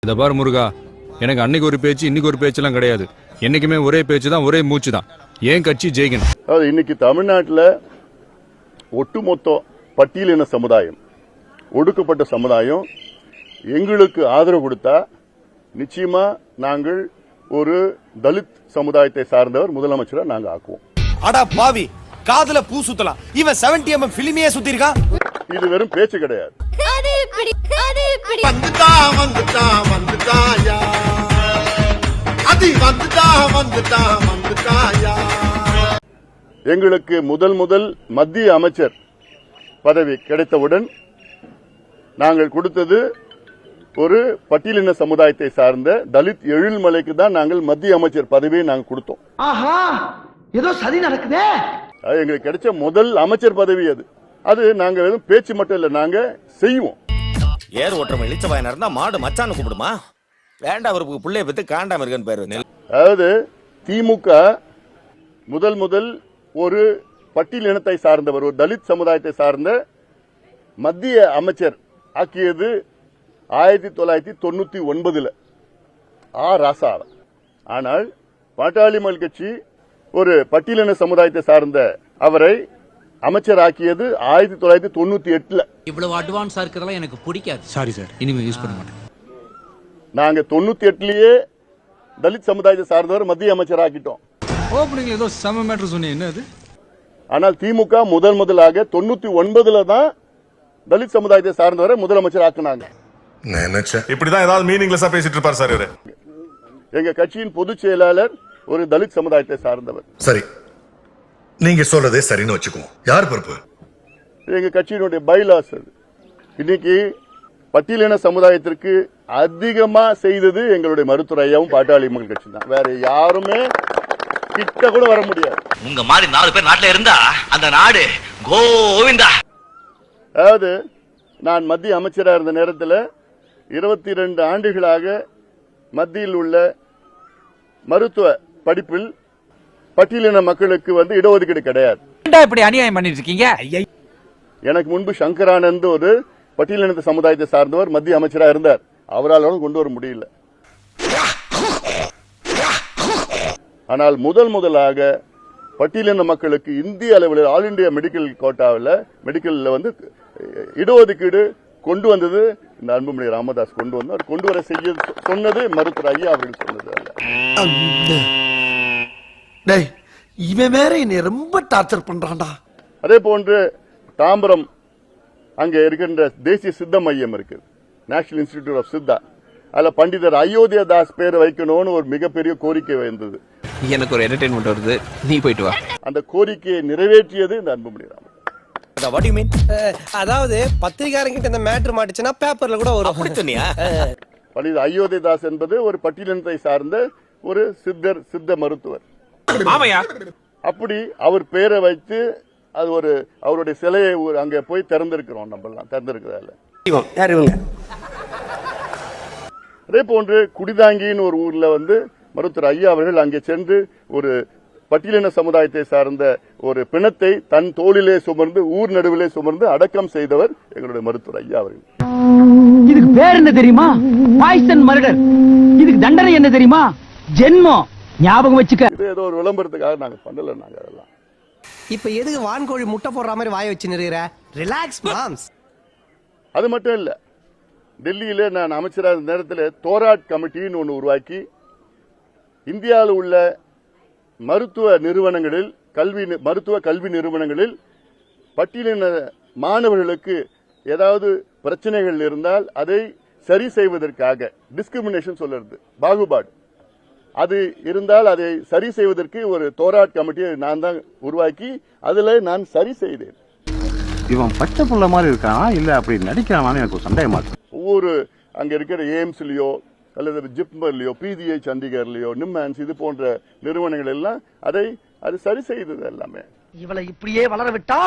இத பாரு முருகா, எனக்கு அன்னைக்கு ஒரு பேச்சு இன்னைக்கு ஒரு பேச்செல்லாம் கிடையாது. என்னைக்குமே ஒரே பேச்சு தான், ஒரே மூச்சு தான். ஏன் கட்சி ஜெயிக்கணும். அதாவது இன்னைக்கு தமிழ்நாட்டில் ஒட்டுமொத்த பட்டியலின சமுதாயம், ஒடுக்கப்பட்ட சமுதாயம் எங்களுக்கு ஆதரவு கொடுத்தா நிச்சயமா நாங்கள் ஒரு தலித் சமுதாயத்தை சார்ந்தவர் முதலமைச்சரை நாங்க ஆக்குவோம். அடா பாவி, காதுல பூ சுத்தலாம். இவன் 70mm பிலிமையே சுத்தி இருக்கான். இது வெறும் பேச்சு கிடையாது. எங்களுக்கு முதல் மத்திய அமைச்சர் பதவி கிடைத்தவுடன் நாங்கள் கொடுத்தது ஒரு பட்டியலின சமுதாயத்தை சார்ந்த தலித் எழில்மலைக்கு தான் நாங்கள் மத்திய அமைச்சர் பதவியை நாங்கள் கொடுத்தோம். ஆஹா, ஏதோ சதி நடக்குதே. எங்களுக்கு கிடைச்ச முதல் அமைச்சர் பதவி அது. அது நாங்க வெறும் பேச்சு மட்டும் இல்ல, நாங்க செய்வோம். ஏர் ஓட்டுறவன் இளிச்சவாயனா இருந்தா மாடு மச்சான்னு கூப்பிடுமா? வேண்டாம், அவருக்கு பிள்ளைய பத்தி காண்டாம இருக்கன்னு பேரு. அதாவது திமுக முதல் ஒரு பட்டியலினத்தை சார்ந்தவர், ஒரு தலித் சமுதாயத்தை சார்ந்த மத்திய அமைச்சர் ஆக்கியது 1999 ராசா. ஆனால் பாட்டாளி மக்கள் கட்சி ஒரு பட்டியலின சமுதாயத்தை சார்ந்த அவரை அமைச்சர் ஆக்கியது 1998. இவ்வளவு அட்வான்ஸா இருக்கிறதெல்லாம் எனக்கு பிடிக்காது. சாரி சார், இனிமே யூஸ் பண்ண மாட்டேன். நாங்க 98லயே தலித் சமுதாயத்தை சார்ந்தவர் மத்திய அமைச்சர் ஆக்கிட்டோம். ஓப்பனிங்ல ஏதோ சம மேட்டர் சொன்னீங்க, என்ன அது? ஆனால் திமுக முதலாக 99ல தான் தலித் சமுதாயத்தை சார்ந்தவரை முதலமைச்சர் ஆக்குனாங்க. இப்படிதான் ஏதாவது மீனிங்லெஸ்ஸா பேசிட்டு இருப்பார் சார் இவரு. எங்க கட்சியின் பொதுச் செயலாளர் ஒரு தலித் சமுதாயத்தை சார்ந்தவர். சரி, நீங்க சொல்றதே சரின்னு வச்சுக்குவோம். யார் பொறுப்பு? எங்க கட்சியினுடைய பைலாஸ் அது. இன்னைக்கு பட்டியலின சமுதாயத்திற்கு அதிகமா செய்தது எங்களுடைய மருத்துவர் ஐயாவும் பாட்டாளி மக்கள் கட்சி தான். வேற யாருமே கிட்ட கூட வர முடியாது. உங்க மாதிரி 4 பேர் நாட்டுல இருந்தா அந்த நாடு கோவிந்தா. அதாவது நான் மத்திய அமைச்சராக இருந்த நேரத்தில் 22 ஆண்டுகளாக மத்தியில் உள்ள மருத்துவ படிப்பில் பட்டியலின மக்களுக்கு இடஒதுக்கீடு கிடையாது. இப்படி அநியாயம் பண்ணிட்டு இருக்கீங்க. எனக்கு முன்பு சங்கரானந்த் ஒரு பட்டியலின சமுதாயத்தை சார்ந்தவர் மத்திய அமைச்சராக இருந்தார். அவரால் கொண்டு வர முடியல. ஆனால் முதலாக பட்டியலின மக்களுக்கு இந்திய அளவில் ஆல் இண்டியா மெடிக்கல் கோட்டாவில் மெடிக்கல்ல இடஒதுக்கீடு கொண்டு வந்தது இந்த அன்புமணி ராமதாஸ் கொண்டு வந்தார். கொண்டு வர செய்ய சொன்னது மருத்துவர் ஐயா அவர்கள் சொன்னது அல்ல. இவன் வேற என்னை ரொம்ப டார்ச்சர் பண்றான்டா. அதே போன்று தாம்பரம் அங்கே இருக்கின்ற தேசிய சித்த மையம் இருக்கு, நேஷனல் இன்ஸ்டிடியூட் ஆஃப் சித்தா. அதுல பண்டிதர் அயோத்தியா தாஸ் பேரை வைக்கணும்னு ஒரு மிகப்பெரிய கோரிக்கை வந்தது. எனக்கு ஒரு என்டர்டெயின்மெண்ட் வருது, நீ போயிட்டு வா. அந்த கோரிக்கையை நிறைவேற்றியது இந்த அன்புமணி ராமதாஸ். அதாவது பத்திரிகாரங்கிட்ட இந்த மேட்டர் மாட்டுச்சுன்னா பேப்பர்ல கூட வரும். பண்டிதர் அயோத்தியா தாஸ் என்பது ஒரு பட்டியலினத்தை சார்ந்த ஒரு சித்த மருத்துவர். அப்படி அவர் பேரை வைத்து அது ஒரு அவருடைய சிலையை அங்க போய் திறந்திருக்கிறோம். நம்ம திறந்திருக்கிறதால அதே போன்று குடிதாங்கின்னு ஒரு ஊர்ல மருத்துவர் ஐயா அவர்கள் அங்கே சென்று ஒரு பட்டியலின சமுதாயத்தை சார்ந்த ஒரு பிணத்தை தன் தோளிலே சுமர்ந்து ஊர் நடுவிலே சுமர்ந்து அடக்கம் செய்தவர் எங்களுடைய மருத்துவர் ஐயா அவர்கள். இதுக்கு பேர் என்ன தெரியுமா? Poison murder. இதுக்கு தண்டனை என்ன தெரியுமா? ஜென்மம். ஞாபகம் வச்சுக்க. இது ஏதோ ஒரு விளம்பரத்துக்காக நாங்க பண்ணல. நாங்க அதெல்லாம் இப்ப எதுக்கு வான்கோழி முட்டை போடுற மாதிரி வாய வச்சு நிறுகிற? Relax moms. அது மட்டும் இல்ல, டெல்லியில நான் அமைச்சராக இருந்த நேரத்தில் தோராட் கமிட்டின்னு ஒன்று உருவாக்கி இந்தியாவில் உள்ள மருத்துவ நிறுவனங்களில் மருத்துவ கல்வி நிறுவனங்களில் பட்டியலின மாணவர்களுக்கு ஏதாவது பிரச்சனைகள் இருந்தால் அதை சரி செய்வதற்காக டிஸ்கிரிமினேஷன் சொல்றது, பாகுபாடு அது இருந்தால் அதை சரி செய்வதற்கு ஒரு தோராட் கமிட்டியை நான் தான் உருவாக்கி அதுல நான் சரி செய்தேன். இவன் பச்சை புள்ள மாதிரி இருக்கானா இல்ல அப்படி நடிக்கிறானு எனக்கு சந்தேகமா இருக்கு. ஒவ்வொரு அங்க இருக்கிற எய்ம்ஸ்லயோ அல்லது ஜிப்மர்லயோ பிஜிஐ சண்டிகர்லயோ நிம்மான்ஸ் இது போன்ற நிறுவனங்கள் எல்லாம் அது சரி செய்தது எல்லாமே. இவளை இப்படியே வளர விட்டா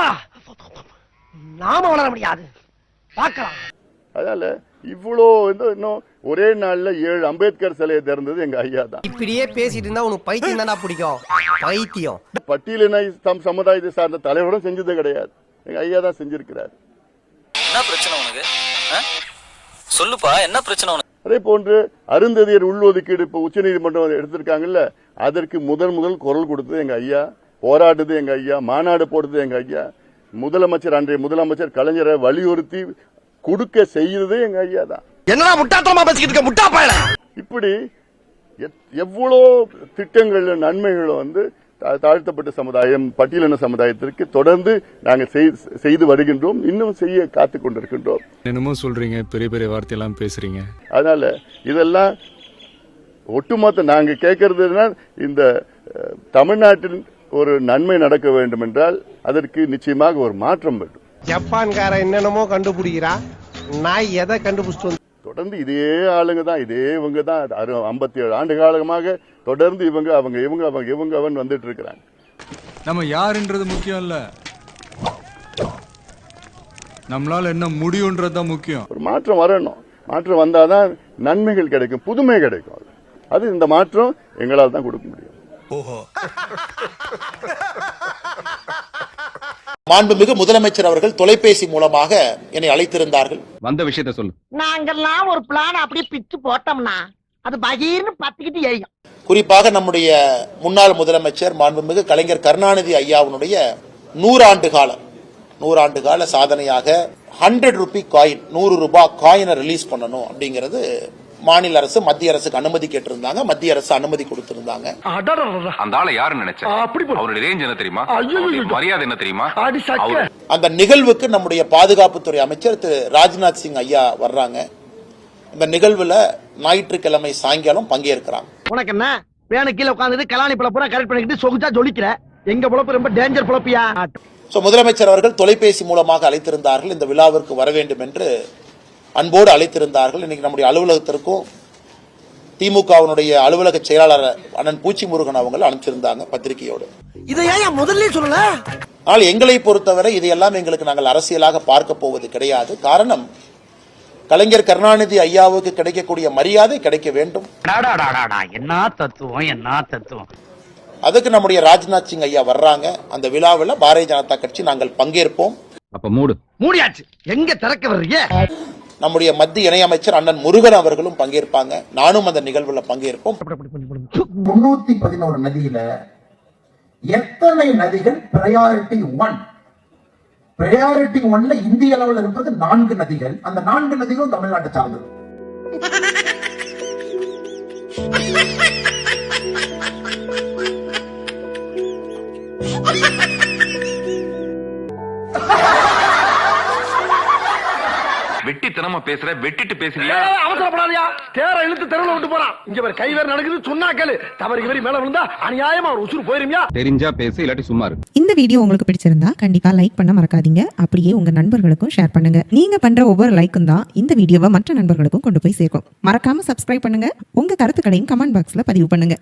நாம வளர முடியாது. பார்க்கலாம். அதனால இவ்வளோ இன்னும் ஒரே நாள்ல 7 அம்பேத்கர் சிலையை திறந்தது எங்க ஐயா தான். இப்படியே பேசிட்டு இருந்தா உனக்கு பைத்தியம் தானா பிடிக்கும்? பைத்தியம். பட்டியலின சமுதாயத்தை சார்ந்த தலைவரும் செஞ்சது கிடையாது, எங்க ஐயா தான் செஞ்சிருக்கிறார். என்ன பிரச்சனை உனக்கு? சொல்லுப்பா, என்ன பிரச்சனை உனக்கு? அதே போன்று அருந்ததியர் உள்ஒதுக்கீடு இப்ப உச்சநீதிமன்றம் எடுத்திருக்காங்கல்ல, அதற்கு முதல் குரல் கொடுத்தது எங்க ஐயா, போராடுது எங்க ஐயா, மாநாடு போடுறது எங்க ஐயா, அன்றைய முதலமைச்சர் கலைஞரை வலியுறுத்தி கொடுக்க செய்தது எங்க ஐயா தான். என்னடா முட்டாத்தனமா பேசிக்கிட்டு இருக்க முட்டா பயல. இப்படி எவ்வளோ திட்டங்கள் நன்மைகள் தாழ்த்தப்பட்ட சமுதாயம், பட்டியலின சமுதாயத்திற்கு தொடர்ந்து நாங்கள் செய்து வருகின்றோம், இன்னும் செய்ய காத்துக் கொண்டிருக்கின்றோம். என்னமோ சொல்றீங்க, பெரிய பெரிய வார்த்தையெல்லாம் பேசுறீங்க. அதனால இதெல்லாம் ஒட்டுமொத்த நாங்க கேட்கறதுனா, இந்த தமிழ்நாட்டில் ஒரு நன்மை நடக்க வேண்டும் என்றால் அதற்கு நிச்சயமாக ஒரு மாற்றம் வேண்டும். ஜப்பான்கார என்னென்னமோ கண்டுபிடிக்கிறா, நான் எதை கண்டுபிடிச்சிட்டு தொடர்ந்து இதே ஆளுங்க தான், இவங்க தான் 57 ஆண்டு காலமாக தொடர்ந்து இவங்க வந்துட்டு இருக்கிறாங்க. நம்ம யாருன்றது முக்கியம் இல்ல, நம்மளால என்ன முடியும்ன்றதுதான் முக்கியம். ஒரு மாற்றம் வரணும். மாற்றம் வந்தாதான் நன்மைகள் கிடைக்கும், புதுமை கிடைக்கும். அது இந்த மாற்றம் எங்களால் தான் கொடுக்க முடியும். மாண்புமிகு முதலமைச்சர் அவர்கள் தொலைபேசி மூலமாக என்னை அழைத்திருந்தார்கள். வந்த விஷயத்தை சொல்லு. நாங்கெல்லாம் ஒரு பிளான் அப்படியே பிச்சு போட்டோம்னா அது பகீர்னு பத்திக்கிட்டு எரியும். குறிப்பாக நம்முடைய முன்னாள் முதலமைச்சர் மாண்புமிகு கலைஞர் கருணாநிதி ஐயாவுடைய 100 ஆண்டு கால சாதனையாக 100 ரூபி காயின், 100 ரூபாய் காயினை ரிலீஸ் பண்ணணும் அப்படிங்கிறது மாநில அரசு மத்திய அரசுக்கு அனுமதி கேட்டிருந்தாங்க. மத்திய அரசு அனுமதி கொடுத்திருந்தாங்க. அந்த ஆளை யாருன்னு நினைச்சேன்? அவருடைய ரேஞ்ச் என்ன தெரியுமா? மரியாதை என்ன தெரியுமா? அந்த நிகழ்வுக்கு நம்முடைய பாதுகாப்புத்துறை அமைச்சர் திரு ராஜ்நாத் சிங் ஐயா வர்றாங்க. இந்த நிகழ்வுல ஞாயிற்றுக்கிழமை சாயங்காலம் பங்கேற்கிறாங்க. உனக்கு என்ன வேணும்? கீழே உட்கார்ந்து கலாணி பழப்பூரா கரெக்ட் பண்ணிக்கிட்டு சொகுச்சா ஜொலிக்கிற. எங்க பொழப்பு ரொம்ப டேஞ்சர் பொழப்பியா. முதலமைச்சர் அவர்கள் தொலைபேசி மூலமாக அழைத்திருந்தார்கள். இந்த விழாவிற்கு வர வேண்டும் என்று அன்போடு அழைத்திருந்தார்கள். இன்னைக்கு நம்முடைய அலுவலகத்திற்கும் திமுகவினுடைய அலுவலக செயலாளர் அண்ணன் பூச்சி முருகன் அவங்க அனுப்பிச்சிருந்தாங்க பத்திரிகையோடு. இதை ஏன் முதல்ல சொல்லல? ஆனால் எங்களை பொறுத்தவரை இதையெல்லாம் எங்களுக்கு நாங்கள் அரசியலாக பார்க்க போவது கிடையாது. காரணம், கலைஞர் கருணாநிதி ஐயாவுக்கு கிடைக்கக்கூடிய மரியாதை கிடைக்க வேண்டும். என்ன தத்துவம், என்ன தத்துவம். அதுக்கு நம்முடைய ராஜ்நாத் சிங் ஐயா வர்றாங்க. அந்த விழாவில் பாரதிய ஜனதா கட்சி நாங்கள் பங்கேற்போம். அப்ப மூடியாச்சு. எங்க திறக்க வர்றீங்க? நம்முடைய மத்திய இணையமைச்சர் அண்ணன் முருகன் அவர்களும் பங்கேற்பாங்க. நானும் அந்த நிகழ்வுல பங்கேற்போம். 311 நதியில எத்தனை நதிகள் பிரையாரிட்டி 1? பிரையாரிட்டி 1ல இந்திய அளவில் இருப்பது 4 நதிகள். அந்த 4 நதிகளும் தமிழ்நாட்டை சார்ந்தது. வெட்டித்தனமா பேசுற, வெட்டிட்டு பேசுறியா? அவசரப்படாதியா, தேர இழுத்து தெருவில் விட்டு போறான். இங்க வேற கை வேற நடக்குது, சொன்னா கேளு. தவறு மேல விழுந்தா அநியாயமா ஒரு உசுறு போயிருமியா. தெரிஞ்சா பேசு, இல்லாட்டி சும்மா இரு. இந்த வீடியோ உங்களுக்கு பிடிச்சிருந்தா கண்டிப்பா லைக் பண்ண மறக்காதீங்க. அப்படியே உங்க நண்பர்களுக்கும் ஷேர் பண்ணுங்க. நீங்க பண்ற ஒவ்வொரு லைக்கும் தான் இந்த வீடியோவை மற்ற நண்பர்களுக்கும் கொண்டு போய் சேர்க்கும். மறக்காம சப்ஸ்கிரைப் பண்ணுங்க. உங்க கருத்துக்களையும் கமெண்ட் பாக்ஸ்ல பதிவு பண்ணுங்க.